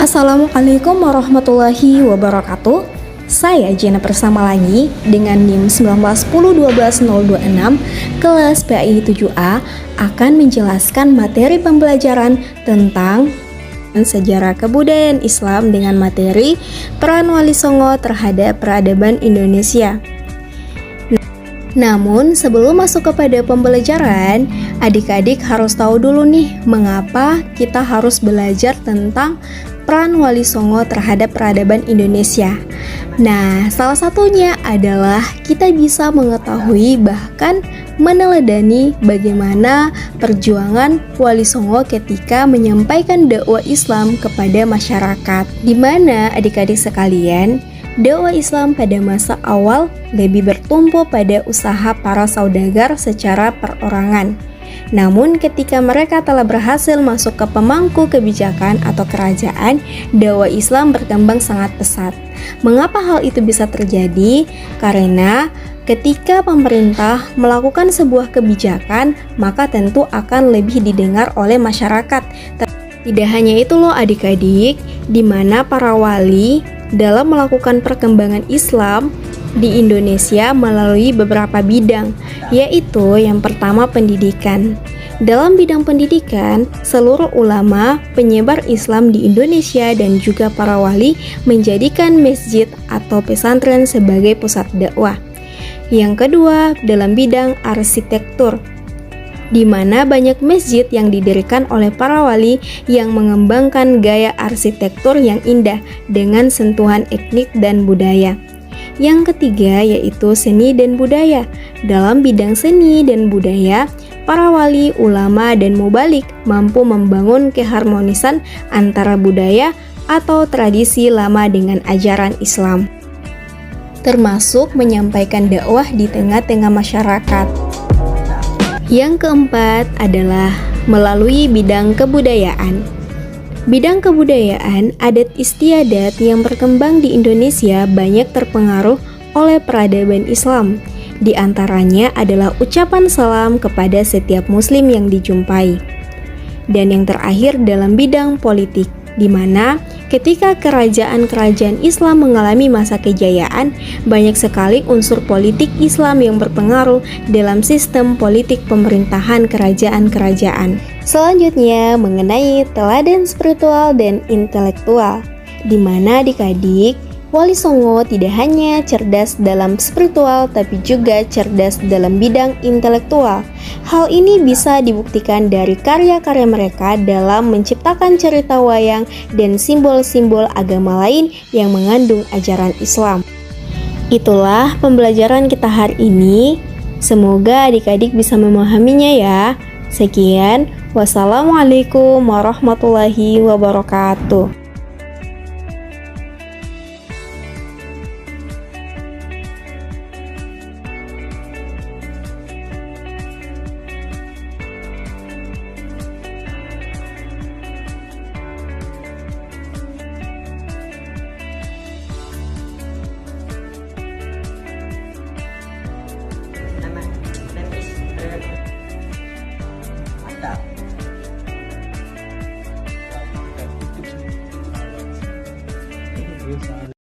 Assalamualaikum warahmatullahi wabarakatuh. Saya Jena bersama lagi dengan NIM 1912026 kelas PAI 7A akan menjelaskan materi pembelajaran tentang sejarah kebudayaan Islam dengan materi peran Wali Songo terhadap peradaban Indonesia. Namun sebelum masuk kepada pembelajaran, adik-adik harus tahu dulu nih mengapa kita harus belajar tentang peran Wali Songo terhadap peradaban Indonesia. Nah, salah satunya adalah kita bisa mengetahui bahkan meneladani bagaimana perjuangan Wali Songo ketika menyampaikan dakwah Islam kepada masyarakat. Di mana adik-adik sekalian, dakwah Islam pada masa awal lebih bertumpu pada usaha para saudagar secara perorangan. Namun ketika mereka telah berhasil masuk ke pemangku kebijakan atau kerajaan, dakwah Islam berkembang sangat pesat. Mengapa hal itu bisa terjadi? Karena ketika pemerintah melakukan sebuah kebijakan, maka tentu akan lebih didengar oleh masyarakat. Tidak hanya itu loh adik-adik, di mana para wali dalam melakukan perkembangan Islam di Indonesia melalui beberapa bidang, yaitu yang pertama pendidikan. Dalam bidang pendidikan, seluruh ulama penyebar Islam di Indonesia dan juga para wali menjadikan masjid atau pesantren sebagai pusat dakwah. Yang kedua, dalam bidang arsitektur, di mana banyak masjid yang didirikan oleh para wali yang mengembangkan gaya arsitektur yang indah dengan sentuhan etnik dan budaya. Yang ketiga yaitu seni dan budaya. Dalam bidang seni dan budaya, para wali, ulama, dan mubalik mampu membangun keharmonisan antara budaya atau tradisi lama dengan ajaran Islam, termasuk menyampaikan dakwah di tengah-tengah masyarakat. Yang keempat adalah melalui bidang kebudayaan. Bidang kebudayaan, adat istiadat yang berkembang di Indonesia banyak terpengaruh oleh peradaban Islam. Di antaranya adalah ucapan salam kepada setiap muslim yang dijumpai. Dan yang terakhir dalam bidang politik, di mana ketika kerajaan-kerajaan Islam mengalami masa kejayaan, banyak sekali unsur politik Islam yang berpengaruh dalam sistem politik pemerintahan kerajaan-kerajaan. Selanjutnya mengenai teladan spiritual dan intelektual, di mana adik-adik, Wali Songo tidak hanya cerdas dalam spiritual tapi juga cerdas dalam bidang intelektual. Hal ini bisa dibuktikan dari karya-karya mereka dalam menciptakan cerita wayang dan simbol-simbol agama lain yang mengandung ajaran Islam. Itulah pembelajaran kita hari ini. Semoga adik-adik bisa memahaminya ya. Sekian, wassalamualaikum warahmatullahi wabarakatuh.